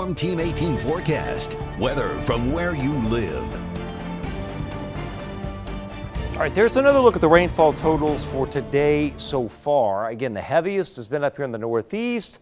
Team 18 forecast. Weather from where you live. All right, there's another look at the rainfall totals for today so far. Again, the heaviest has been up here in the northeast.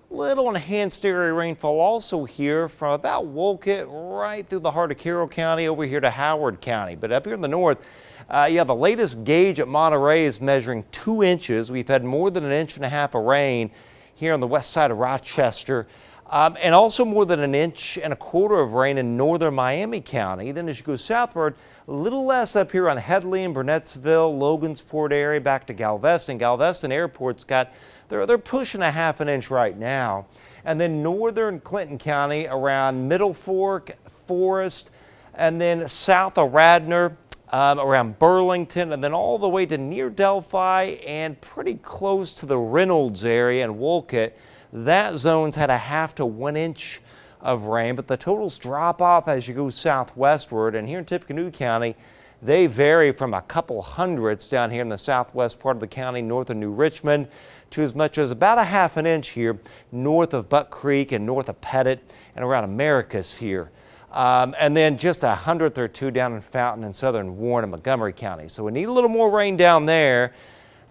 Little enhanced area rainfall also here from about Wolcott right through the heart of Carroll County over here to Howard County. But up here in the north, the latest gauge at Monterey is measuring 2 inches. We've had more than 1.5 inches of rain here on the west side of Rochester. And also more than 1.25 inches of rain in northern Miami County. Then as you go southward, a little less up here on Headley and Burnettsville, Logansport area back to Galveston. Galveston Airport's got, they're pushing 1/2 inch right now. And then northern Clinton County around Middle Fork, Forest, and then south of Radnor, around Burlington, and then all the way to near Delphi and pretty close to the Reynolds area and Wolcott. That zone's had 1/2 to 1 inch of rain, but the totals drop off as you go southwestward. And here in Tippecanoe County, they vary from a couple hundredths down here in the southwest part of the county, north of New Richmond, to as much as about 1/2 inch here north of Buck Creek and north of Pettit and around Americus here. And then just 100th or 2 down in Fountain and southern Warren and Montgomery County. So we need a little more rain down there.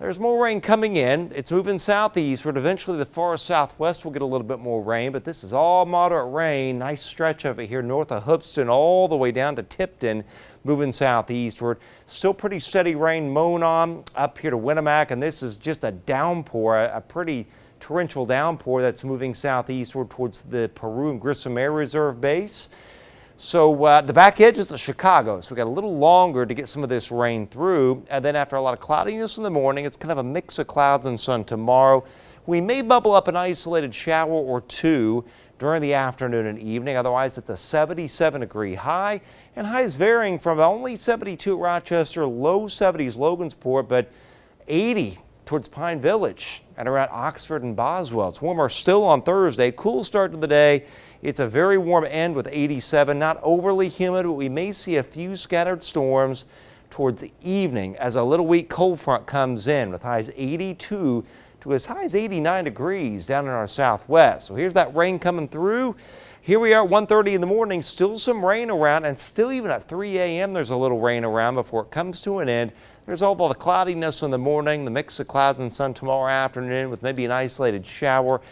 There's more rain coming in. It's moving southeastward. Eventually the far southwest will get a little bit more rain, but this is all moderate rain. Nice stretch of it here north of Hoopston all the way down to Tipton, moving southeastward. Still pretty steady rain mowing on up here to Winnemac, and this is just a downpour, a pretty torrential downpour that's moving southeastward towards the Peru and Grissom Air Reserve base. So the back edges of Chicago, so we got a little longer to get some of this rain through. And then after a lot of cloudiness in the morning, it's kind of a mix of clouds and sun tomorrow. We may bubble up an isolated shower or 2 during the afternoon and evening. Otherwise, it's a 77-degree high, and highs varying from only 72 at Rochester, low 70s Logansport, but 80 towards Pine Village and around Oxford and Boswell. It's warmer still on Thursday. Cool start to the day. It's a very warm end with 87, not overly humid, but we may see a few scattered storms towards the evening as a little weak cold front comes in with highs 82 to as high as 89 degrees down in our southwest. So here's that rain coming through. Here we are at 1:30 in the morning, still some rain around, and still even at 3 a.m. there's a little rain around before it comes to an end. There's all the cloudiness in the morning, the mix of clouds and sun tomorrow afternoon with maybe an isolated shower.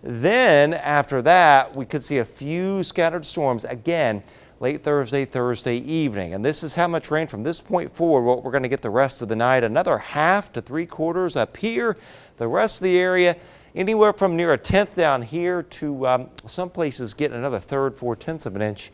Then after that, we could see a few scattered storms again late Thursday evening. And this is how much rain from this point forward, what we're going to get the rest of the night. Another 1/2 to 3/4 up here. The rest of the area, anywhere from near 1/10 down here to some places getting another 1/3, 4/10 of an inch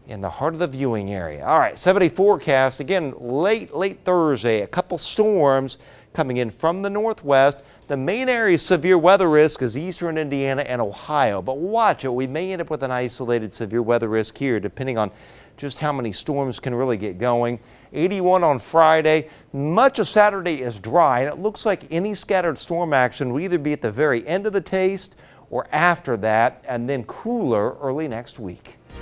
in the heart of the viewing area. All right, 7-day forecast. Again, late Thursday, a couple storms coming in from the northwest. The main area of severe weather risk is eastern Indiana and Ohio, but watch it. We may end up with an isolated severe weather risk here, depending on just how many storms can really get going. 81 on Friday. Much of Saturday is dry, and it looks like any scattered storm action will either be at the very end of the taste or after that, and then cooler early next week.